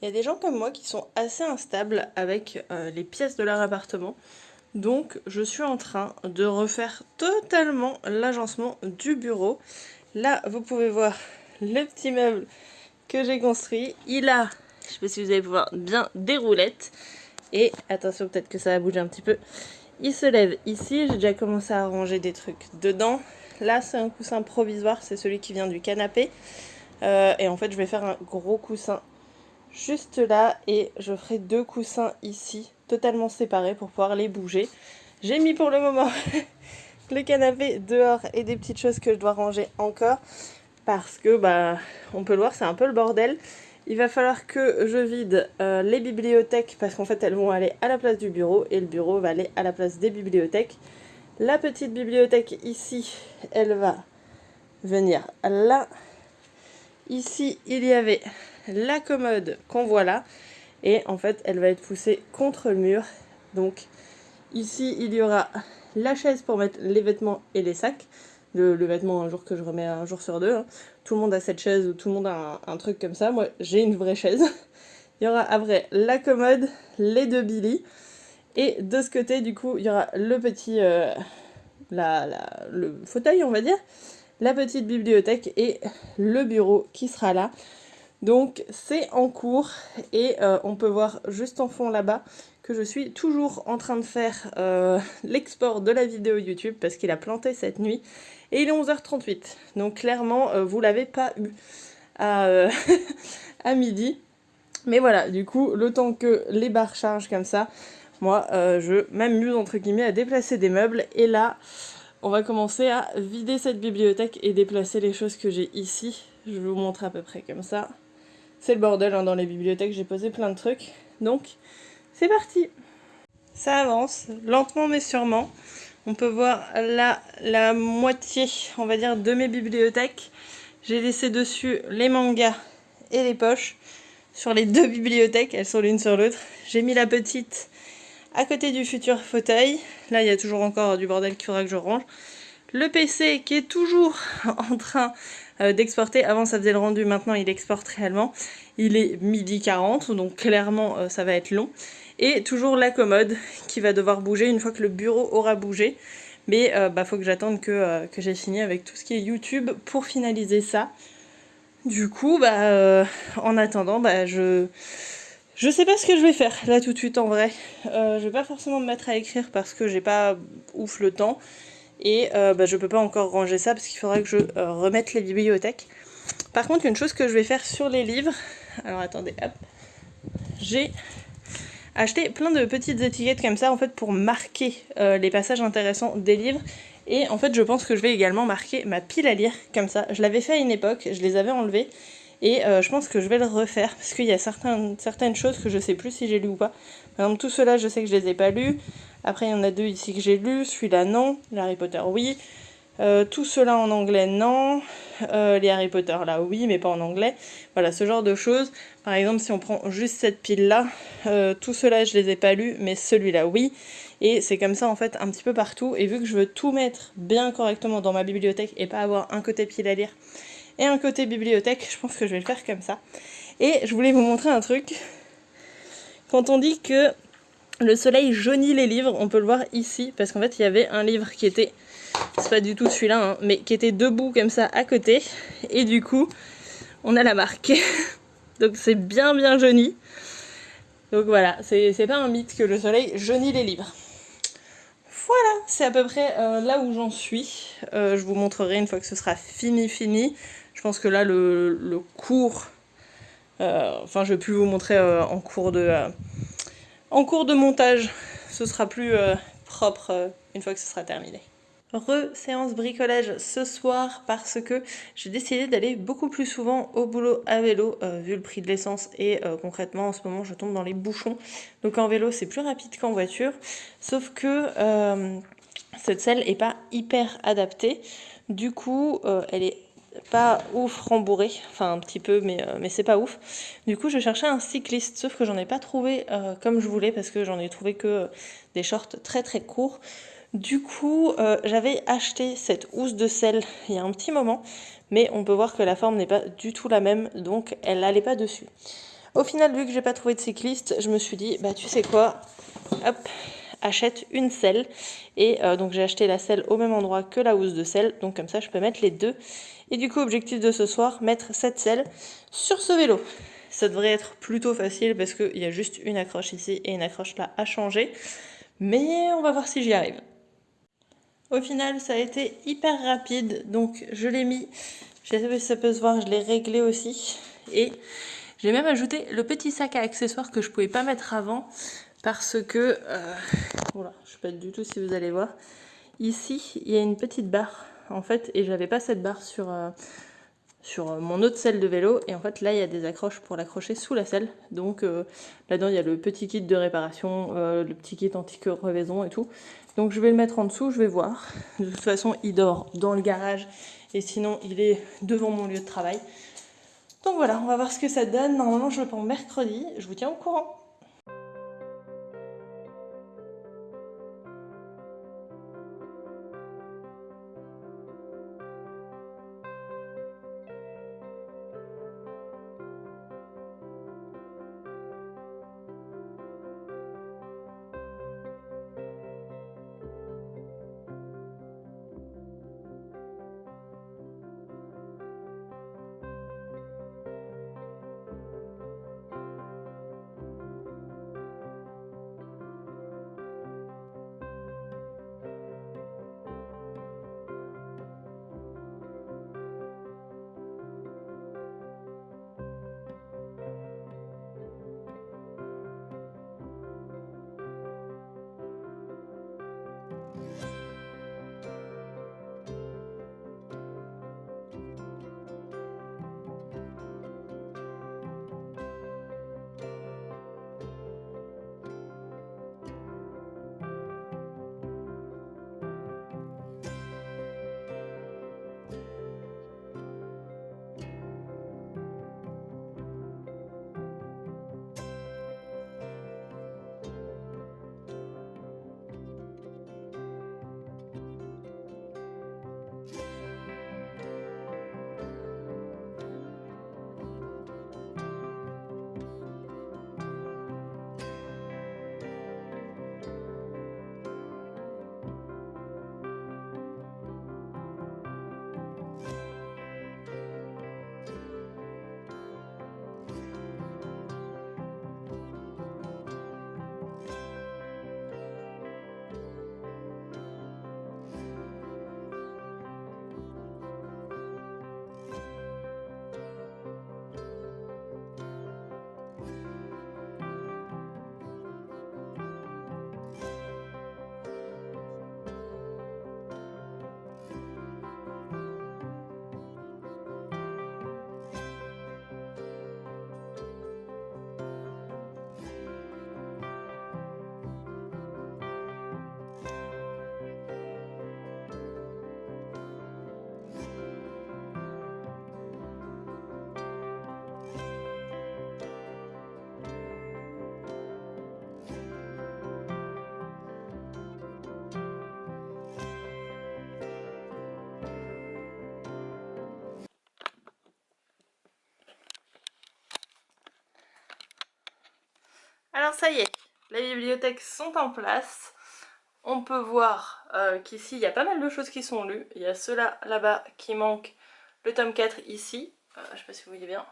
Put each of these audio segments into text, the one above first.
Il y a des gens comme moi qui sont assez instables avec les pièces de leur appartement. Donc je suis en train de refaire totalement l'agencement du bureau. Là, vous pouvez voir le petit meuble que j'ai construit. Il a, je ne sais pas si vous allez pouvoir, bien des roulettes. Et attention, peut-être que ça va bouger un petit peu. Il se lève ici, j'ai déjà commencé à ranger des trucs dedans. Là, c'est un coussin provisoire, c'est celui qui vient du canapé. Et en fait, je vais faire un gros coussin juste là et je ferai 2 coussins ici, totalement séparés pour pouvoir les bouger. J'ai mis pour le moment le canapé dehors et des petites choses que je dois ranger encore parce que on peut le voir, c'est un peu le bordel. Il va falloir que je vide les bibliothèques parce qu'en fait elles vont aller à la place du bureau et le bureau va aller à la place des bibliothèques. La petite bibliothèque ici, elle va venir là. Ici, il y avait la commode qu'on voit là. Et en fait, elle va être poussée contre le mur. Donc ici, il y aura la chaise pour mettre les vêtements et les sacs. Le vêtement, un jour que je remets un jour sur deux. Hein. Tout le monde a cette chaise ou tout le monde a un truc comme ça. Moi, j'ai une vraie chaise. Il y aura après la commode, les 2 Billy. Et de ce côté, du coup, il y aura le petit... le fauteuil, on va dire. La petite bibliothèque et le bureau qui sera là. Donc c'est en cours et on peut voir juste en fond là-bas que je suis toujours en train de faire l'export de la vidéo YouTube parce qu'il a planté cette nuit et il est 11h38. Donc clairement vous l'avez pas eu à, à midi. Mais voilà, du coup le temps que les barres chargent comme ça, moi je m'amuse entre guillemets à déplacer des meubles et là on va commencer à vider cette bibliothèque et déplacer les choses que j'ai ici. Je vous montre à peu près comme ça. C'est le bordel hein, dans les bibliothèques, j'ai posé plein de trucs. Donc, c'est parti. Ça avance, lentement mais sûrement. On peut voir là la moitié, on va dire, de mes bibliothèques. J'ai laissé dessus les mangas et les poches. Sur les 2 bibliothèques, elles sont l'une sur l'autre. J'ai mis la petite à côté du futur fauteuil. Là, il y a toujours encore du bordel qu'il faudra que je range. Le PC qui est toujours en train d'exporter. Avant, ça faisait le rendu, maintenant, il exporte réellement. Il est 12h40, donc clairement, ça va être long. Et toujours la commode qui va devoir bouger une fois que le bureau aura bougé. Mais faut que j'attende que j'ai fini avec tout ce qui est YouTube pour finaliser ça. Du coup, en attendant, je sais pas ce que je vais faire là tout de suite en vrai. Je vais pas forcément me mettre à écrire parce que j'ai pas ouf le temps. Et je peux pas encore ranger ça parce qu'il faudra que je remette les bibliothèques. Par contre, une chose que je vais faire sur les livres, alors attendez, hop, j'ai acheté plein de petites étiquettes comme ça en fait pour marquer les passages intéressants des livres. Et en fait, je pense que je vais également marquer ma pile à lire comme ça. Je l'avais fait à une époque, je les avais enlevées. Et je pense que je vais le refaire parce qu'il y a certaines choses que je sais plus si j'ai lu ou pas. Par exemple, tout cela, je sais que je les ai pas lus. Après, il y en a 2 ici que j'ai lus. Celui-là, non. Harry Potter, oui. Tout cela en anglais, non. Les Harry Potter, là, oui, mais pas en anglais. Voilà, ce genre de choses. Par exemple, si on prend juste cette pile-là, tout cela, je les ai pas lus, mais celui-là, oui. Et c'est comme ça, en fait, un petit peu partout. Et vu que je veux tout mettre bien correctement dans ma bibliothèque et pas avoir un côté pile à lire et un côté bibliothèque, je pense que je vais le faire comme ça. Et je voulais vous montrer un truc. Quand on dit que le soleil jaunit les livres, on peut le voir ici, parce qu'en fait il y avait un livre qui était, c'est pas du tout celui-là, hein, mais qui était debout comme ça à côté, et du coup on a la marque. Donc c'est bien bien jauni. Donc voilà, c'est pas un mythe que le soleil jaunit les livres. Voilà, c'est à peu près là où j'en suis. Je vous montrerai une fois que ce sera fini. Je pense que là, le cours... je vais plus vous montrer en cours de montage. Ce sera plus propre une fois que ce sera terminé. Séance bricolage ce soir parce que j'ai décidé d'aller beaucoup plus souvent au boulot à vélo vu le prix de l'essence et concrètement en ce moment je tombe dans les bouchons donc en vélo c'est plus rapide qu'en voiture sauf que cette selle est pas hyper adaptée du coup elle est pas ouf rembourrée, enfin un petit peu mais c'est pas ouf. Du coup je cherchais un cycliste sauf que j'en ai pas trouvé comme je voulais parce que j'en ai trouvé que des shorts très très courts. Du coup, j'avais acheté cette housse de selle il y a un petit moment, mais on peut voir que la forme n'est pas du tout la même, donc elle n'allait pas dessus. Au final, vu que j'ai pas trouvé de cycliste, je me suis dit, bah tu sais quoi, hop, achète une selle. Et donc j'ai acheté la selle au même endroit que la housse de selle, donc comme ça je peux mettre les deux. Et du coup, objectif de ce soir, mettre cette selle sur ce vélo. Ça devrait être plutôt facile parce qu'il y a juste une accroche ici et une accroche là à changer. Mais on va voir si j'y arrive. Au final, ça a été hyper rapide, donc je l'ai mis, je sais pas si ça peut se voir, je l'ai réglé aussi. Et j'ai même ajouté le petit sac à accessoires que je pouvais pas mettre avant parce que, voilà, je sais pas du tout si vous allez voir, ici il y a une petite barre en fait et j'avais pas cette barre sur mon autre selle de vélo et en fait là il y a des accroches pour l'accrocher sous la selle, donc là-dedans il y a le petit kit de réparation, le petit kit anti-crevaison et tout, donc je vais le mettre en dessous, je vais voir. De toute façon il dort dans le garage et sinon il est devant mon lieu de travail, donc voilà, on va voir ce que ça donne. Normalement je le prends mercredi, je vous tiens au courant. Alors ça y est, les bibliothèques sont en place. On peut voir qu'ici il y a pas mal de choses qui sont lues. Il y a ceux-là là-bas qui manquent, le tome 4 ici, je sais pas si vous voyez bien,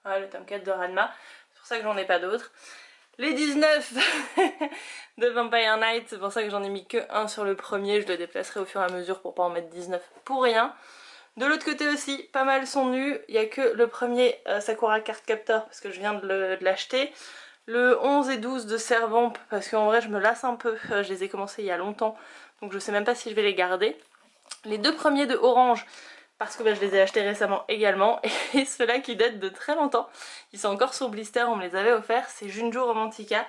voilà, le tome 4 de Ranma, c'est pour ça que j'en ai pas d'autres. Les 19 de Vampire Knight, c'est pour ça que j'en ai mis que un sur le premier, je le déplacerai au fur et à mesure pour pas en mettre 19 pour rien. De l'autre côté aussi, pas mal sont nus, il n'y a que le premier Sakura Card Captor parce que je viens de l'acheter. Le 11 et 12 de Servamp parce qu'en vrai je me lasse un peu, je les ai commencés il y a longtemps donc je sais même pas si je vais les garder. Les deux premiers de Orange parce que je les ai achetés récemment également, et ceux-là qui datent de très longtemps, ils sont encore sur blister, on me les avait offerts, c'est Junjo Romantica.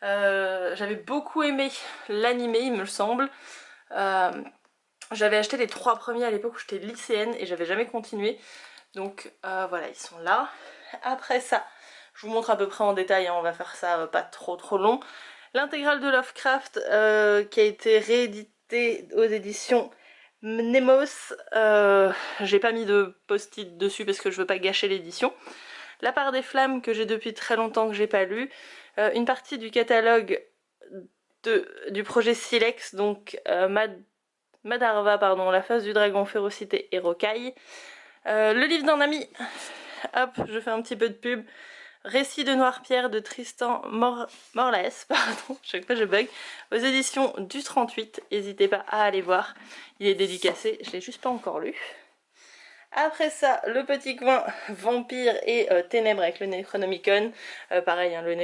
J'avais beaucoup aimé l'animé il me semble. J'avais acheté les trois premiers à l'époque où j'étais lycéenne et j'avais jamais continué, donc voilà, ils sont là. Après ça, je vous montre à peu près en détail, hein, on va faire ça pas trop long. L'intégrale de Lovecraft qui a été rééditée aux éditions Nemos. J'ai pas mis de post-it dessus parce que je veux pas gâcher l'édition. La part des flammes que j'ai depuis très longtemps que j'ai pas lu, une partie du catalogue du projet Silex, donc Madarva, pardon, La face du dragon, Férocité et Rocaille. Le livre d'un ami, hop, je fais un petit peu de pub. Récit de Noirpierre de Tristan Morlaes, pardon, chaque fois je bug, aux éditions du 38, n'hésitez pas à aller voir, il est dédicacé, je l'ai juste pas encore lu. Après ça, le petit coin Vampire et Ténèbres avec le Necronomicon. Pareil, hein, le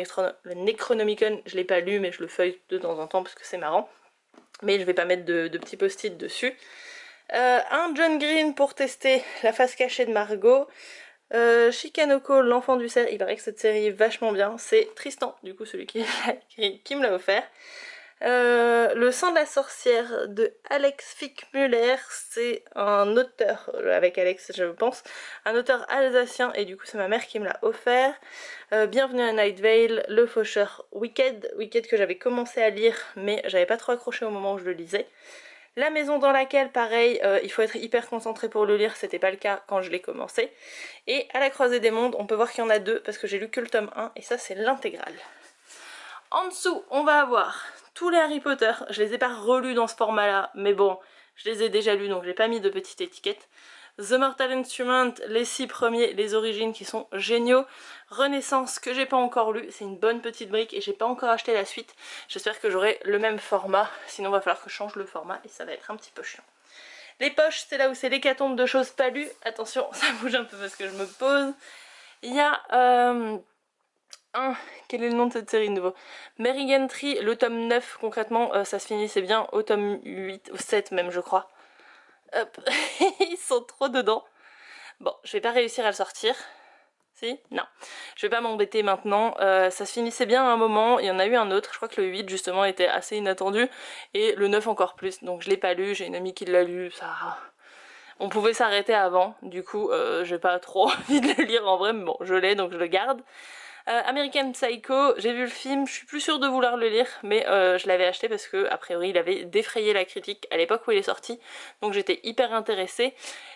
Necronomicon, je l'ai pas lu, mais je le feuille de temps en temps parce que c'est marrant. Mais je vais pas mettre de petits post-it dessus. Un John Green pour tester La face cachée de Margot. Shikanoko, l'enfant du cerf, il paraît que cette série est vachement bien. C'est Tristan, du coup, celui qui me l'a offert. Le sang de la sorcière de Alex Fickmuller, c'est un auteur, avec Alex je pense, un auteur alsacien et du coup c'est ma mère qui me l'a offert. Bienvenue à Night Vale, le faucheur Wicked que j'avais commencé à lire mais j'avais pas trop accroché au moment où je le lisais. La maison dans laquelle, pareil, il faut être hyper concentré pour le lire, c'était pas le cas quand je l'ai commencé. Et à la croisée des mondes, on peut voir qu'il y en a deux parce que j'ai lu que le tome 1 et ça c'est l'intégrale. En dessous, on va avoir tous les Harry Potter. Je les ai pas relus dans ce format-là, mais bon, je les ai déjà lus, donc j'ai pas mis de petite étiquette. The Mortal Instrument, les 6 premiers, les origines qui sont géniaux. Renaissance, que j'ai pas encore lu, c'est une bonne petite brique et j'ai pas encore acheté la suite. J'espère que j'aurai le même format, sinon il va falloir que je change le format et ça va être un petit peu chiant. Les poches, c'est là où c'est l'hécatombe de choses pas lues. Attention, ça bouge un peu parce que je me pose. Il y a... quel est le nom de cette série de nouveau? Mary Gentry, le tome 9, concrètement, ça se finissait bien au tome 8, au 7 même, je crois. Hop, ils sont trop dedans. Bon, je vais pas réussir à le sortir. Si? Non. Je vais pas m'embêter maintenant. Ça se finissait bien à un moment, il y en a eu un autre. Je crois que le 8, justement, était assez inattendu. Et le 9 encore plus, donc je l'ai pas lu, j'ai une amie qui l'a lu, ça... On pouvait s'arrêter avant, du coup, j'ai pas trop envie de le lire en vrai, mais bon, je l'ai, donc je le garde. American Psycho, j'ai vu le film, je suis plus sûre de vouloir le lire, mais je l'avais acheté parce que a priori il avait défrayé la critique à l'époque où il est sorti, donc j'étais hyper intéressée.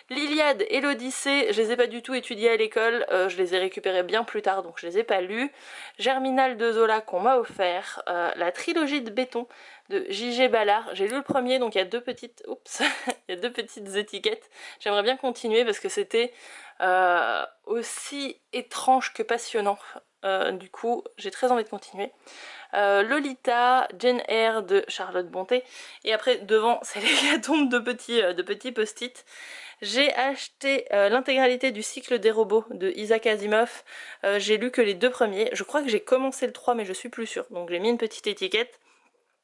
L'Iliade et l'Odyssée, je les ai pas du tout étudiés à l'école, je les ai récupérés bien plus tard, donc je les ai pas lus. Germinal de Zola qu'on m'a offert, la trilogie de béton de J.G. Ballard, j'ai lu le premier, donc il y a deux petites, oups, il y a deux petites étiquettes. J'aimerais bien continuer parce que c'était aussi étrange que passionnant. Du coup, j'ai très envie de continuer. Lolita, Jane Eyre de Charlotte Bonté. Et après, devant, c'est l'hécatombe de petits post-it. J'ai acheté l'intégralité du cycle des robots de Isaac Asimov. J'ai lu que les 2 premiers. Je crois que j'ai commencé le 3, mais je suis plus sûre. Donc j'ai mis une petite étiquette.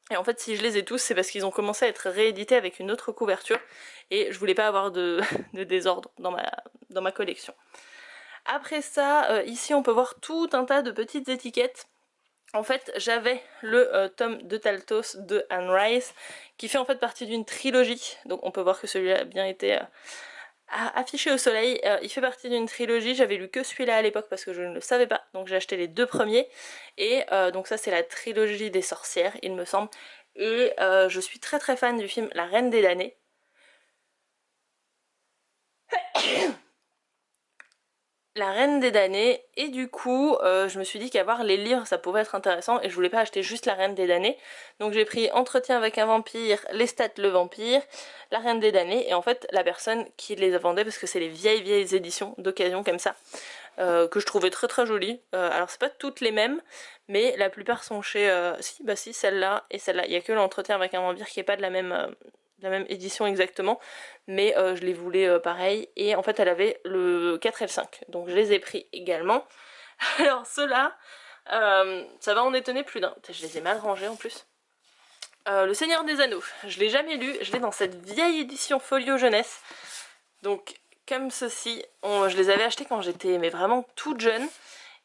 Et en fait, si je les ai tous, c'est parce qu'ils ont commencé à être réédités avec une autre couverture. Et je voulais pas avoir de désordre dans ma collection. Après ça, ici on peut voir tout un tas de petites étiquettes. En fait, j'avais le tome de Taltos de Anne Rice, qui fait en fait partie d'une trilogie. Donc on peut voir que celui-là a bien été affiché au soleil. Il fait partie d'une trilogie, j'avais lu que celui-là à l'époque parce que je ne le savais pas. Donc j'ai acheté les 2 premiers. Et donc ça c'est la trilogie des sorcières, il me semble. Et je suis très très fan du film La Reine des damnés. La Reine des damnés, et du coup je me suis dit qu'avoir les livres ça pouvait être intéressant et je voulais pas acheter juste La Reine des damnés, donc j'ai pris Entretien avec un vampire, Lestat le vampire, La Reine des damnés, et en fait la personne qui les vendait, parce que c'est les vieilles éditions d'occasion comme ça, que je trouvais très très jolies, alors c'est pas toutes les mêmes, mais la plupart sont chez, si celle-là et celle-là, il y a que l'Entretien avec un vampire qui est pas de la même édition exactement, mais je les voulais pareil, et en fait elle avait le 4 et le 5, donc je les ai pris également. Alors ceux-là, ça va en étonner plus d'un, je les ai mal rangés en plus. Le Seigneur des Anneaux, je l'ai jamais lu, je l'ai dans cette vieille édition Folio Jeunesse, donc comme ceci, je les avais achetés quand j'étais mais vraiment toute jeune,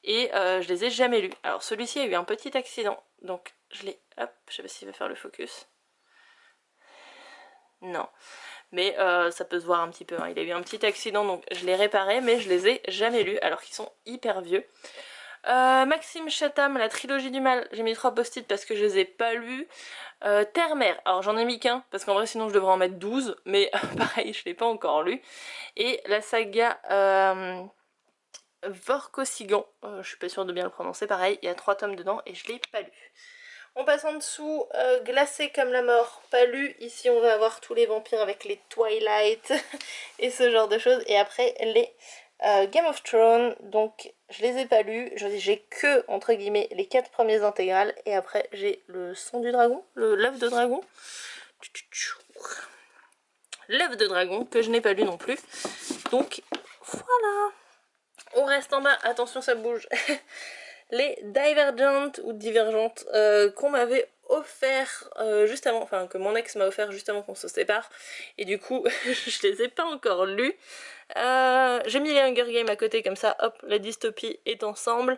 et je les ai jamais lus. Alors celui-ci a eu un petit accident, donc je l'ai, hop, je sais pas s'il va faire le focus. Non, mais ça peut se voir un petit peu, hein. Il a eu un petit accident donc je l'ai réparé, mais je les ai jamais lus alors qu'ils sont hyper vieux. Maxime Chatham, la trilogie du mal, j'ai mis 3 post-it parce que je les ai pas lus. Terre-Mère, alors j'en ai mis qu'un parce qu'en vrai sinon je devrais en mettre 12, mais pareil je l'ai pas encore lu. Et la saga Vorkosigan, je suis pas sûre de bien le prononcer, pareil, il y a 3 tomes dedans et je l'ai pas lu. On passe en dessous, Glacé comme la mort, pas lu. Ici on va avoir tous les vampires avec les Twilight et ce genre de choses. Et après les Game of Thrones, donc je les ai pas lus. J'ai que, entre guillemets, les 4 premiers intégrales. Et après j'ai le sang du dragon, l'œuf de dragon. L'œuf de dragon que je n'ai pas lu non plus. Donc voilà. On reste en bas, attention ça bouge. Les Divergent ou Divergentes qu'on m'avait offert juste avant, enfin que mon ex m'a offert juste avant qu'on se sépare, et du coup je les ai pas encore lus. J'ai mis les Hunger Games à côté comme ça, hop, la dystopie est ensemble.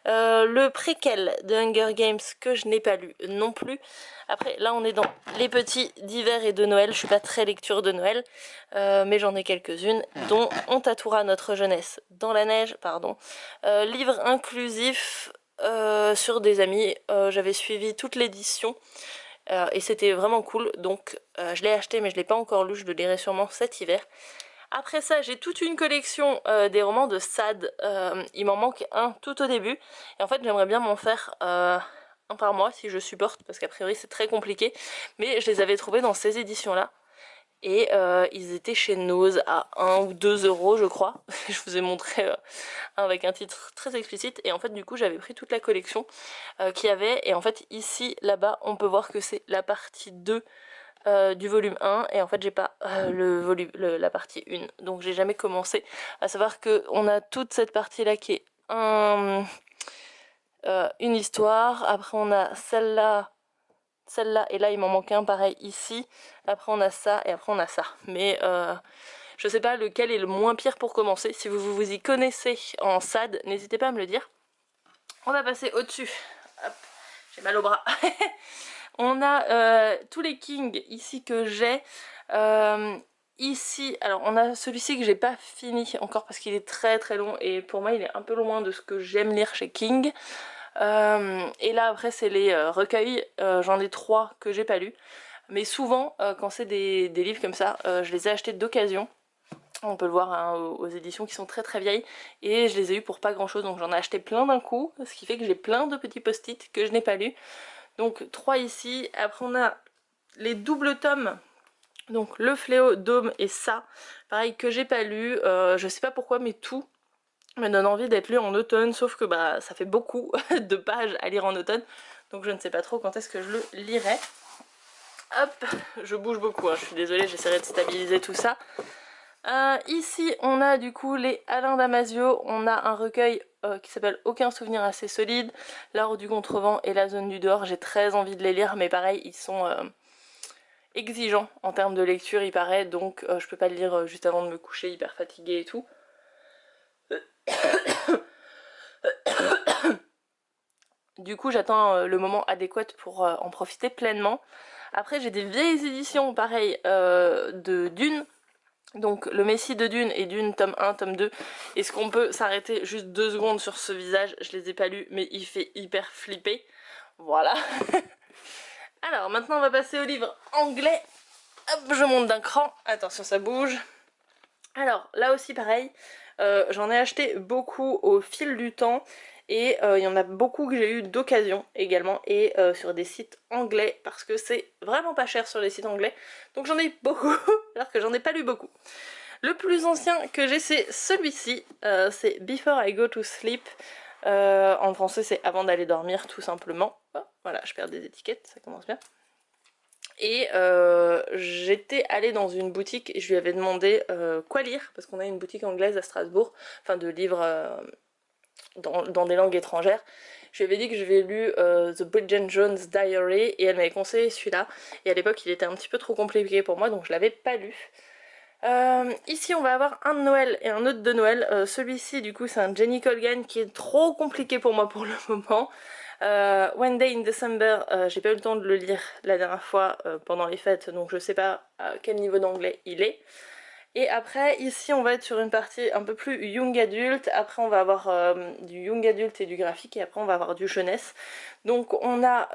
Le préquel de Hunger Games que je n'ai pas lu non plus. Après là on est dans les petits d'hiver et de Noël, je suis pas très lecture de Noël, mais j'en ai quelques-unes, dont On tatouera notre jeunesse dans la neige, pardon. Livre inclusif sur des amis, j'avais suivi toute l'édition. Et c'était vraiment cool, donc je l'ai acheté mais je l'ai pas encore lu, je le lirai sûrement cet hiver. Après ça, j'ai toute une collection des romans de Sade. Il m'en manque un tout au début. Et en fait, j'aimerais bien m'en faire un par mois si je supporte, parce qu'a priori c'est très compliqué. Mais je les avais trouvés dans ces éditions-là. Et ils étaient chez Nose à 1 ou 2 euros, je crois. Je vous ai montré un avec un titre très explicite. Et en fait, du coup, j'avais pris toute la collection qu'il y avait. Et en fait, ici, là-bas, on peut voir que c'est la partie 2 du volume 1 et en fait j'ai pas la partie 1, donc j'ai jamais commencé, à savoir que on a toute cette partie là qui est une histoire, après on a celle-là et là il m'en manque un pareil ici, après on a ça et après on a ça, mais je sais pas lequel est le moins pire pour commencer. Si vous y connaissez en SAD, n'hésitez pas à me le dire. On va passer au dessus, hop, j'ai mal au bras. On a tous les Kings ici que j'ai. Ici, alors on a celui-ci que j'ai pas fini encore parce qu'il est très très long et pour moi il est un peu loin de ce que j'aime lire chez King. Et là après c'est les recueils, j'en ai 3 que j'ai pas lus. Mais souvent quand c'est des livres comme ça, je les ai achetés d'occasion. On peut le voir hein, aux éditions qui sont très très vieilles. Et je les ai eu pour pas grand chose, donc j'en ai acheté plein d'un coup. Ce qui fait que j'ai plein de petits post-it que je n'ai pas lus. Donc 3 ici, après on a les doubles tomes, donc Le Fléau, Dôme et ça, pareil que j'ai pas lu, je sais pas pourquoi mais tout me donne envie d'être lu en automne, sauf que bah ça fait beaucoup de pages à lire en automne, donc je ne sais pas trop quand est-ce que je le lirai. Hop, je bouge beaucoup, hein, je suis désolée, j'essaierai de stabiliser tout ça. Ici on a du coup les Alain Damasio, on a un recueil qui s'appelle Aucun souvenir assez solide, L'art du contrevent et La zone du dehors. J'ai très envie de les lire mais pareil ils sont exigeants en termes de lecture il paraît, donc je peux pas le lire juste avant de me coucher hyper fatiguée et tout. Du coup j'attends le moment adéquat pour en profiter pleinement. Après j'ai des vieilles éditions pareil de Dune. Donc le Messie de Dune et Dune tome 1, tome 2. Est-ce qu'on peut s'arrêter juste 2 secondes sur ce visage? Je les ai pas lus mais il fait hyper flipper. Voilà. Alors maintenant on va passer au livre anglais. Hop, je monte d'un cran. Attention ça bouge. Alors là aussi pareil. J'en ai acheté beaucoup au fil du temps. Et il y en a beaucoup que j'ai eu d'occasion également. Et sur des sites anglais. Parce que c'est vraiment pas cher sur les sites anglais. Donc j'en ai beaucoup. Alors que j'en ai pas lu beaucoup. Le plus ancien que j'ai c'est celui-ci, c'est Before I Go to Sleep, en français c'est Avant d'aller dormir tout simplement. Oh, voilà, je perds des étiquettes, ça commence bien. Et j'étais allée dans une boutique et je lui avais demandé quoi lire, parce qu'on a une boutique anglaise à Strasbourg, enfin de livres dans des langues étrangères. Je lui avais dit que j'avais lu The Bridget Jones Diary et elle m'avait conseillé celui-là. Et à l'époque il était un petit peu trop compliqué pour moi donc je l'avais pas lu. Ici on va avoir un de Noël et un autre de Noël. Celui-ci du coup c'est un Jenny Colgan qui est trop compliqué pour moi pour le moment. One Day in December, j'ai pas eu le temps de le lire la dernière fois pendant les fêtes donc je sais pas à quel niveau d'anglais il est. Et après ici on va être sur une partie un peu plus young adulte, après on va avoir du young adulte et du graphique et après on va avoir du jeunesse. Donc on a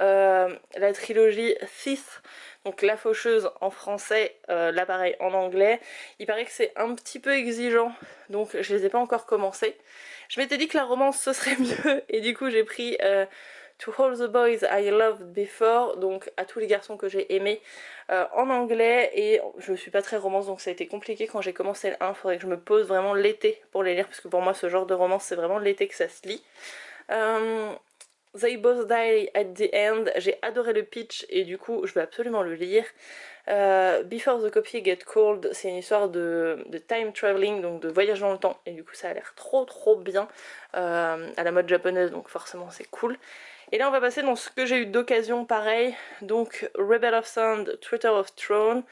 la trilogie Thief, donc La Faucheuse en français, là pareil en anglais. Il paraît que c'est un petit peu exigeant donc je les ai pas encore commencé. Je m'étais dit que la romance ce serait mieux et du coup j'ai pris To All the Boys I Loved Before, donc à tous les garçons que j'ai aimés en anglais, et je suis pas très romance donc ça a été compliqué quand j'ai commencé le 1, faudrait que je me pose vraiment l'été pour les lire parce que pour moi ce genre de romance c'est vraiment l'été que ça se lit. They Both Die at the End, j'ai adoré le pitch et du coup je vais absolument le lire. Before the Coffee Get Cold, c'est une histoire de time traveling, donc de voyage dans le temps, et du coup ça a l'air trop bien, à la mode japonaise, donc forcément c'est cool. Et là on va passer dans ce que j'ai eu d'occasion pareil, donc Rebel of Sand, Traitor of Throne,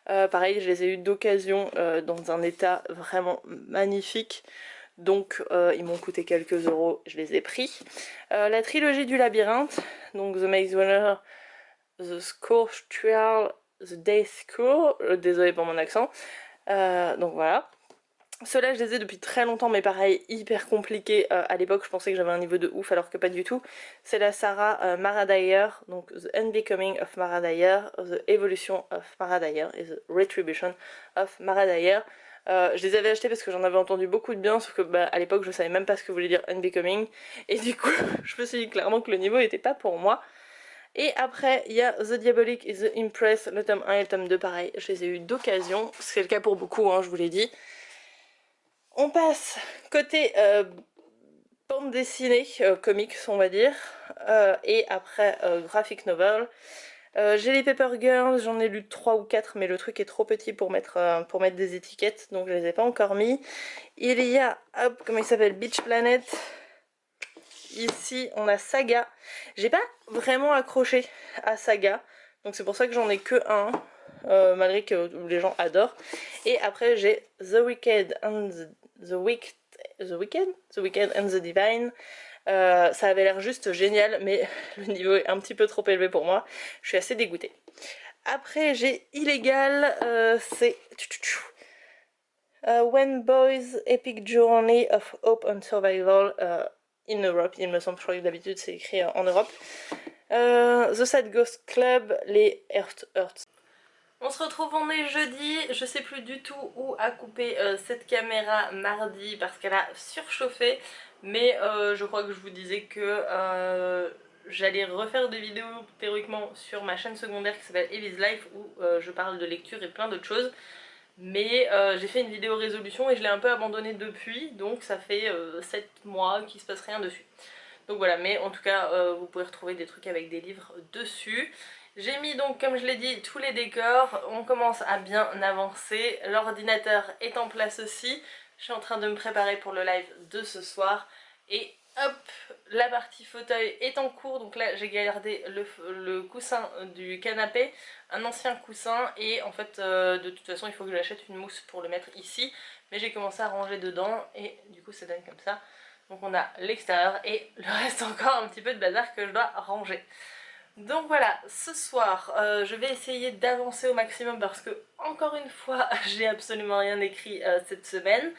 pareil je les ai eu d'occasion dans un état vraiment magnifique. Donc ils m'ont coûté quelques euros, je les ai pris. La trilogie du labyrinthe, donc The Maze Runner, The Scorched Trial, The Death Cure, désolé pour mon accent. Donc voilà. Ceux-là je les ai depuis très longtemps mais pareil hyper compliqué, à l'époque je pensais que j'avais un niveau de ouf alors que pas du tout. C'est la Sarah Mara Dyer, donc The Unbecoming of Mara Dyer, The Evolution of Mara Dyer et The Retribution of Mara Dyer. Je les avais achetés parce que j'en avais entendu beaucoup de bien, sauf que à l'époque je savais même pas ce que voulait dire Unbecoming, et du coup je me suis dit clairement que le niveau était pas pour moi. Et après il y a The Diabolic et The Impress, le tome 1 et le tome 2 pareil, je les ai eu d'occasion, c'est le cas pour beaucoup hein, je vous l'ai dit. On passe côté bande dessinée, comics on va dire, et après graphic novel. J'ai les Paper Girls, j'en ai lu 3 ou 4 mais le truc est trop petit pour mettre des étiquettes donc je les ai pas encore mis. Il y a, hop, comment il s'appelle, Beach Planet. Ici on a Saga. J'ai pas vraiment accroché à Saga, donc c'est pour ça que j'en ai que un, malgré que les gens adorent. Et après j'ai The Wicked and The Wicked and the Divine. Ça avait l'air juste génial, mais le niveau est un petit peu trop élevé pour moi. Je suis assez dégoûtée. Après j'ai Illegal, c'est When Boys Epic Journey of Hope and Survival in Europe, il me semble, je crois que d'habitude c'est écrit en Europe. The Sad Ghost Club, les Earth. On se retrouve, on est jeudi, je sais plus du tout où a coupé cette caméra mardi parce qu'elle a surchauffé, mais je crois que je vous disais que j'allais refaire des vidéos théoriquement sur ma chaîne secondaire qui s'appelle Elise Life où je parle de lecture et plein d'autres choses. Mais j'ai fait une vidéo résolution et je l'ai un peu abandonnée depuis, donc ça fait 7 mois qu'il se passe rien dessus. Donc voilà, mais en tout cas vous pouvez retrouver des trucs avec des livres dessus. J'ai mis donc, comme je l'ai dit, tous les décors, on commence à bien avancer, l'ordinateur est en place aussi, je suis en train de me préparer pour le live de ce soir, et hop, la partie fauteuil est en cours, donc là j'ai gardé le coussin du canapé, un ancien coussin, et en fait de toute façon il faut que j'achète une mousse pour le mettre ici, mais j'ai commencé à ranger dedans, et du coup ça donne comme ça. Donc on a l'extérieur et le reste encore un petit peu de bazar que je dois ranger. Donc voilà, ce soir, je vais essayer d'avancer au maximum parce que, encore une fois, j'ai absolument rien écrit cette semaine.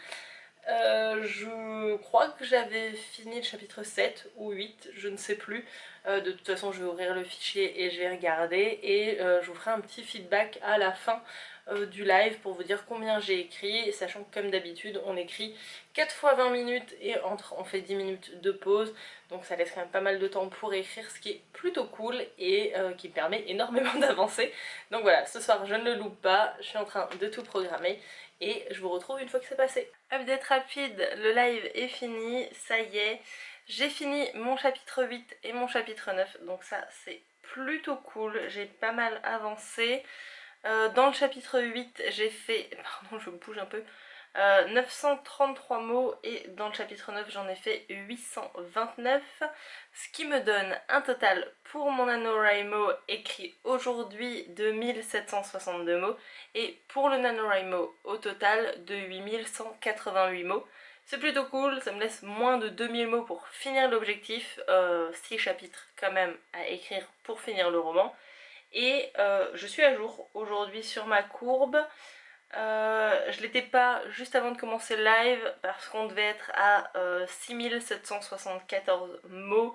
Je crois que j'avais fini le chapitre 7 ou 8, je ne sais plus. De toute façon, je vais ouvrir le fichier et je vais regarder. Et je vous ferai un petit feedback à la fin du live pour vous dire combien j'ai écrit. Sachant que comme d'habitude, on écrit 4 fois 20 minutes et on fait 10 minutes de pause. Donc ça laisse quand même pas mal de temps pour écrire, ce qui est plutôt cool et qui me permet énormément d'avancer. Donc voilà, ce soir je ne le loupe pas, je suis en train de tout programmer. Et je vous retrouve une fois que c'est passé. Update rapide, le live est fini, ça y est. J'ai fini mon chapitre 8 et mon chapitre 9, donc ça c'est plutôt cool, j'ai pas mal avancé. Dans le chapitre 8, j'ai fait, pardon je bouge un peu, 933 mots et dans le chapitre 9 j'en ai fait 829, ce qui me donne un total pour mon NaNoWriMo écrit aujourd'hui de 1762 mots et pour le NaNoWriMo au total de 8188 mots. C'est plutôt cool, ça me laisse moins de 2000 mots pour finir l'objectif, 6 chapitres quand même à écrire pour finir le roman. Et je suis à jour aujourd'hui sur ma courbe. Je l'étais pas juste avant de commencer le live parce qu'on devait être à 6774 mots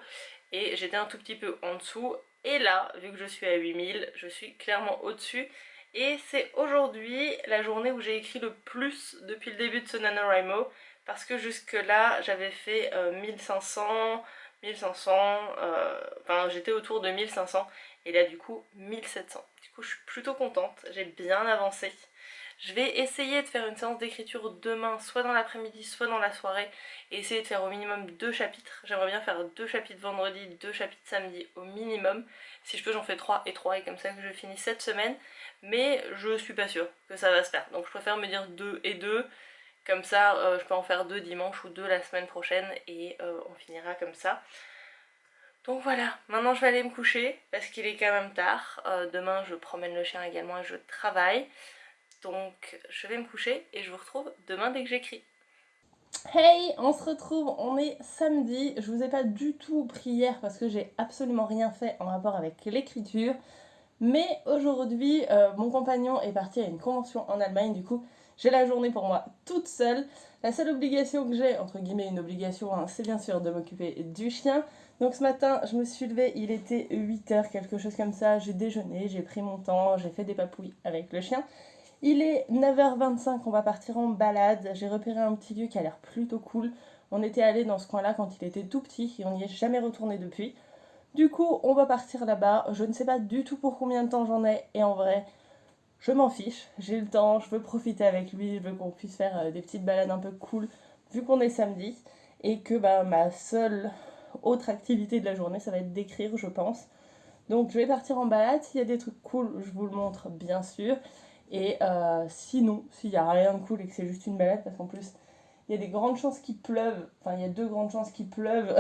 et j'étais un tout petit peu en dessous. Et là, vu que je suis à 8000, je suis clairement au-dessus. Et c'est aujourd'hui la journée où j'ai écrit le plus depuis le début de ce NaNoWriMo parce que jusque là j'avais fait 1500, enfin j'étais autour de 1500 et là du coup 1700. Du coup je suis plutôt contente, j'ai bien avancé. Je vais essayer de faire une séance d'écriture demain, soit dans l'après-midi, soit dans la soirée, et essayer de faire au minimum 2 chapitres. J'aimerais bien faire 2 chapitres vendredi, 2 chapitres samedi au minimum. Si je peux j'en fais 3 et 3 et comme ça que je finis cette semaine, mais je suis pas sûre que ça va se faire. Donc je préfère me dire 2 et 2, comme ça je peux en faire 2 dimanche ou 2 la semaine prochaine et on finira comme ça. Donc voilà, maintenant je vais aller me coucher parce qu'il est quand même tard. Demain je promène le chien également et je travaille. Donc je vais me coucher et je vous retrouve demain dès que j'écris. Hey, on se retrouve, on est samedi. Je vous ai pas du tout pris hier parce que j'ai absolument rien fait en rapport avec l'écriture. Mais aujourd'hui, mon compagnon est parti à une convention en Allemagne, du coup j'ai la journée pour moi toute seule. La seule obligation que j'ai, entre guillemets une obligation, hein, c'est bien sûr de m'occuper du chien. Donc ce matin, je me suis levée, il était 8h, quelque chose comme ça, j'ai déjeuné, j'ai pris mon temps, j'ai fait des papouilles avec le chien. Il est 9h25, on va partir en balade. J'ai repéré un petit lieu qui a l'air plutôt cool. On était allé dans ce coin-là quand il était tout petit et on n'y est jamais retourné depuis. Du coup, on va partir là-bas. Je ne sais pas du tout pour combien de temps j'en ai et en vrai, je m'en fiche. J'ai le temps, je veux profiter avec lui, je veux qu'on puisse faire des petites balades un peu cool vu qu'on est samedi et que ma seule autre activité de la journée, ça va être d'écrire, je pense. Donc je vais partir en balade. S'il y a des trucs cool, je vous le montre bien sûr. Et sinon, s'il n'y a rien de cool et que c'est juste une balade, parce qu'en plus, il y a des grandes chances qu'il pleuve, enfin il y a 2 grandes chances qu'il pleuve,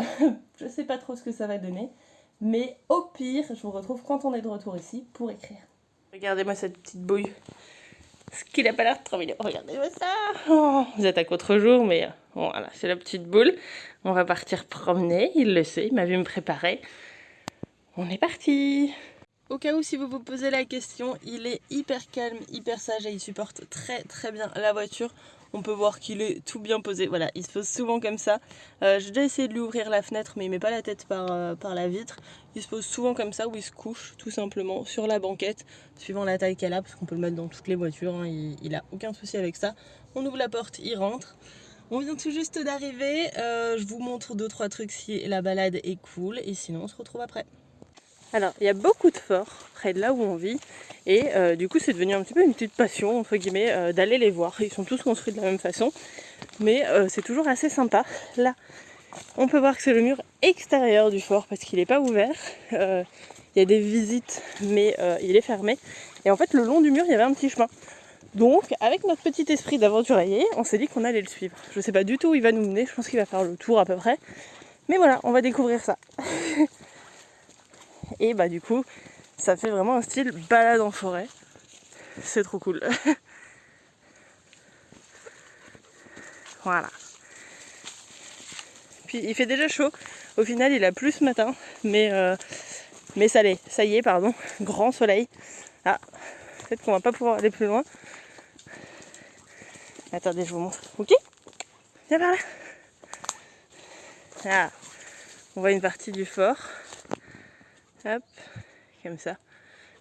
je sais pas trop ce que ça va donner, mais au pire, je vous retrouve quand on est de retour ici pour écrire. Regardez-moi cette petite bouille, ce qu'il a pas l'air trop mignon, regardez-moi ça, oh, vous êtes à contre-jour, mais bon, voilà, c'est la petite boule, on va partir promener, il le sait, il m'a vu me préparer, on est parti. Au cas où si vous vous posez la question, il est hyper calme, hyper sage et il supporte très très bien la voiture. On peut voir qu'il est tout bien posé, voilà, il se pose souvent comme ça. J'ai déjà essayé de lui ouvrir la fenêtre mais il met pas la tête par la vitre. Il se pose souvent comme ça où il se couche tout simplement sur la banquette, suivant la taille qu'elle a, parce qu'on peut le mettre dans toutes les voitures, hein, il a aucun souci avec ça. On ouvre la porte, il rentre. On vient tout juste d'arriver, je vous montre 2-3 trucs si la balade est cool et sinon on se retrouve après. Alors, il y a beaucoup de forts près de là où on vit et du coup c'est devenu un petit peu une petite passion entre guillemets d'aller les voir. Ils sont tous construits de la même façon mais c'est toujours assez sympa. Là on peut voir que c'est le mur extérieur du fort parce qu'il n'est pas ouvert. Il y a des visites mais il est fermé et en fait le long du mur il y avait un petit chemin. Donc avec notre petit esprit d'aventurier on s'est dit qu'on allait le suivre. Je sais pas du tout où il va nous mener, je pense qu'il va faire le tour à peu près. Mais voilà, on va découvrir ça. Et du coup, ça fait vraiment un style balade en forêt. C'est trop cool. Voilà. Puis il fait déjà chaud. Au final, il a plu ce matin. Mais ça y est, pardon. Grand soleil. Ah, peut-être qu'on va pas pouvoir aller plus loin. Attendez, je vous montre. Ok ? Viens par là. Ah, on voit une partie du fort. Hop, comme ça.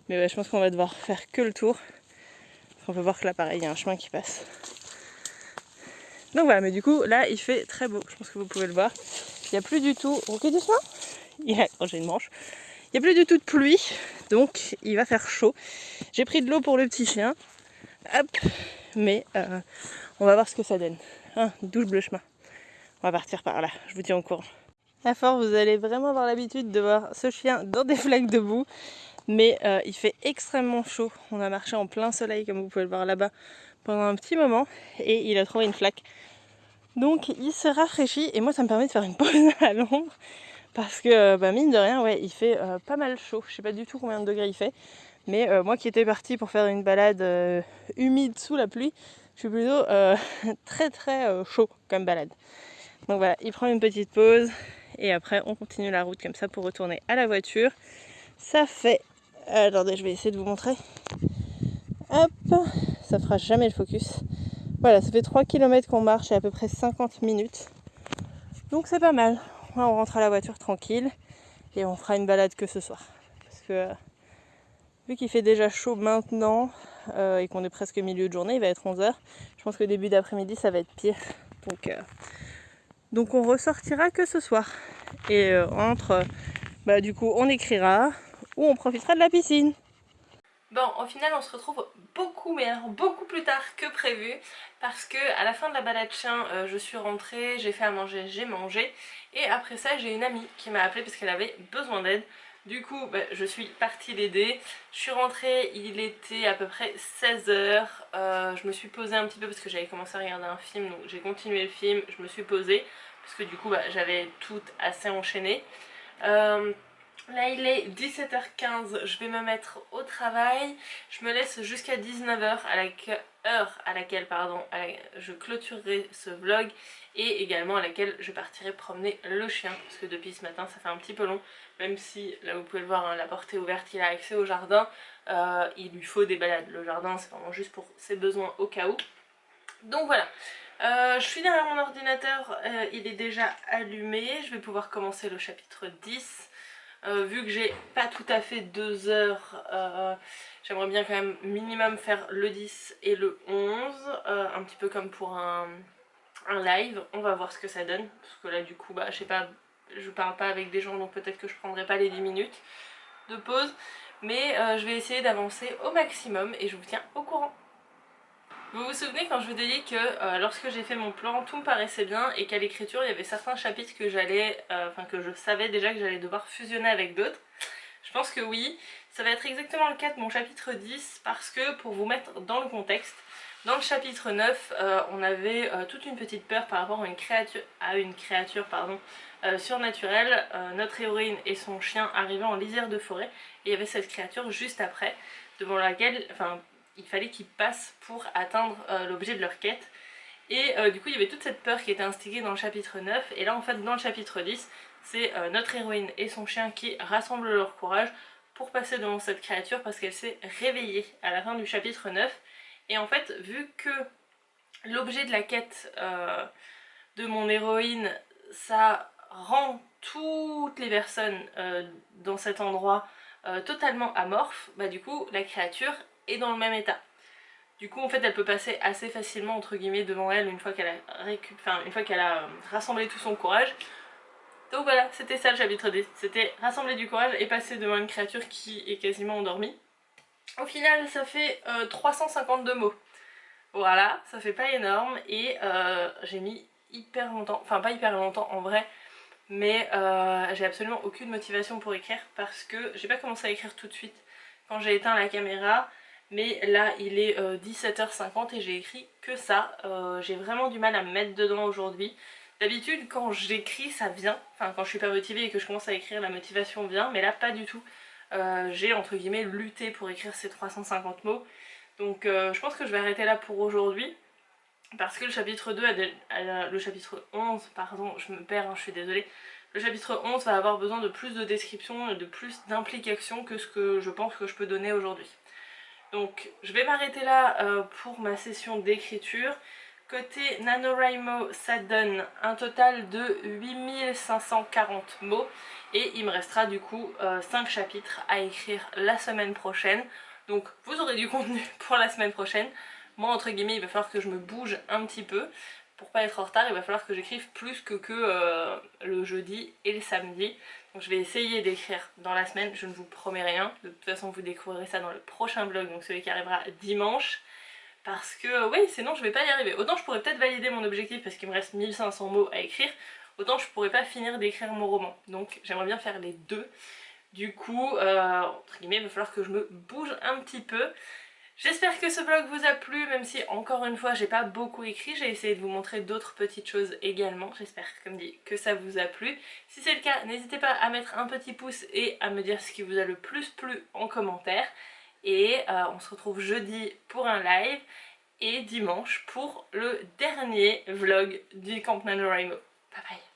Mais ouais, je pense qu'on va devoir faire que le tour. On peut voir que là, pareil, il y a un chemin qui passe. Donc voilà, mais du coup, là, il fait très beau. Je pense que vous pouvez le voir. Il n'y a plus du tout... Ok, doucement. Il a accroché une branche. Il n'y a plus du tout de pluie. Donc, il va faire chaud. J'ai pris de l'eau pour le petit chien. Hop. Mais on va voir ce que ça donne. Double chemin. On va partir par là. Je vous tiens au courant. À force, vous allez vraiment avoir l'habitude de voir ce chien dans des flaques de boue. Mais il fait extrêmement chaud. On a marché en plein soleil, comme vous pouvez le voir là-bas, pendant un petit moment. Et il a trouvé une flaque. Donc il se rafraîchit. Et moi, ça me permet de faire une pause à l'ombre. Parce que, mine de rien, ouais, il fait pas mal chaud. Je sais pas du tout combien de degrés il fait. Mais moi qui étais partie pour faire une balade humide sous la pluie, je suis plutôt très très chaud comme balade. Donc voilà, il prend une petite pause. Et après, on continue la route comme ça pour retourner à la voiture. Ça fait... Attendez, je vais essayer de vous montrer. Hop, ça fera jamais le focus. Voilà, ça fait 3 km qu'on marche et à peu près 50 minutes. Donc c'est pas mal. Là, on rentre à la voiture tranquille et on fera une balade que ce soir. Parce que vu qu'il fait déjà chaud maintenant et qu'on est presque milieu de journée, il va être 11h. Je pense que début d'après-midi, ça va être pire. Donc on ressortira que ce soir. Et du coup on écrira ou on profitera de la piscine. Bon, au final on se retrouve beaucoup, mais alors beaucoup plus tard que prévu, parce que à la fin de la balade chien, je suis rentrée, j'ai fait à manger, j'ai mangé, et après ça j'ai une amie qui m'a appelée parce qu'elle avait besoin d'aide. Du coup, je suis partie l'aider. Je suis rentrée, il était à peu près 16h. Je me suis posée un petit peu parce que j'avais commencé à regarder un film, donc j'ai continué le film, je me suis posée, parce que du coup j'avais tout assez enchaîné. Là il est 17h15, je vais me mettre au travail, je me laisse jusqu'à 19h à laquelle je clôturerai ce vlog et également à laquelle je partirai promener le chien, parce que depuis ce matin ça fait un petit peu long, même si là vous pouvez le voir, hein, la porte est ouverte, il a accès au jardin, il lui faut des balades, le jardin c'est vraiment juste pour ses besoins au cas où. Donc voilà, je suis derrière mon ordinateur, il est déjà allumé, je vais pouvoir commencer le chapitre 10. Vu que j'ai pas tout à fait 2 heures, j'aimerais bien quand même minimum faire le 10 et le 11, un petit peu comme pour un live. On va voir ce que ça donne, parce que là du coup je sais pas, je parle pas avec des gens, donc peut-être que je prendrai pas les 10 minutes de pause, mais je vais essayer d'avancer au maximum et je vous tiens au courant. Vous vous souvenez quand je vous ai dit que lorsque j'ai fait mon plan, tout me paraissait bien et qu'à l'écriture il y avait certains chapitres que que je savais déjà que j'allais devoir fusionner avec d'autres. Je pense que oui, ça va être exactement le cas de mon chapitre 10 parce que pour vous mettre dans le contexte, dans le chapitre 9, on avait toute une petite peur par rapport à une créature surnaturelle. Notre héroïne et son chien arrivaient en lisière de forêt et il y avait cette créature juste après, devant laquelle, il fallait qu'ils passent pour atteindre l'objet de leur quête. Et du coup il y avait toute cette peur qui était instiguée dans le chapitre 9, et là en fait dans le chapitre 10, c'est notre héroïne et son chien qui rassemblent leur courage pour passer devant cette créature parce qu'elle s'est réveillée à la fin du chapitre 9. Et en fait, vu que l'objet de la quête de mon héroïne, ça rend toutes les personnes dans cet endroit totalement amorphes, du coup la créature est dans le même état. Du coup en fait elle peut passer assez facilement entre guillemets devant elle une fois qu'elle a, rassemblé tout son courage. Donc voilà, c'était ça le chapitre 10, c'était rassembler du courage et passer devant une créature qui est quasiment endormie. Au final ça fait 352 mots. Voilà, ça fait pas énorme et j'ai mis hyper longtemps, enfin pas hyper longtemps en vrai, mais j'ai absolument aucune motivation pour écrire parce que j'ai pas commencé à écrire tout de suite quand j'ai éteint la caméra. Mais là il est 17h50 et j'ai écrit que ça, j'ai vraiment du mal à me mettre dedans aujourd'hui. D'habitude quand j'écris ça vient, enfin quand je suis pas motivée et que je commence à écrire la motivation vient, mais là pas du tout. J'ai entre guillemets lutté pour écrire ces 350 mots. Donc je pense que je vais arrêter là pour aujourd'hui. Parce que le chapitre 2, le chapitre 11, pardon, je me perds, hein, je suis désolée. Le chapitre 11 va avoir besoin de plus de description et de plus d'implication que ce que je pense que je peux donner aujourd'hui. Donc je vais m'arrêter là pour ma session d'écriture. Côté NaNoWriMo, ça donne un total de 8540 mots. Et il me restera du coup 5 chapitres à écrire la semaine prochaine. Donc vous aurez du contenu pour la semaine prochaine. Moi entre guillemets il va falloir que je me bouge un petit peu. Pour pas être en retard, il va falloir que j'écrive plus que le jeudi et le samedi. Donc je vais essayer d'écrire dans la semaine, je ne vous promets rien. De toute façon vous découvrirez ça dans le prochain vlog, donc celui qui arrivera dimanche. Parce que oui, sinon je vais pas y arriver. Autant je pourrais peut-être valider mon objectif parce qu'il me reste 1500 mots à écrire, autant je pourrais pas finir d'écrire mon roman. Donc j'aimerais bien faire les deux. Du coup, entre guillemets, il va falloir que je me bouge un petit peu. J'espère que ce vlog vous a plu, même si encore une fois j'ai pas beaucoup écrit, j'ai essayé de vous montrer d'autres petites choses également. J'espère, comme dit, que ça vous a plu. Si c'est le cas, n'hésitez pas à mettre un petit pouce et à me dire ce qui vous a le plus plu en commentaire. Et on se retrouve jeudi pour un live et dimanche pour le dernier vlog du Camp NaNoWriMo. Bye bye.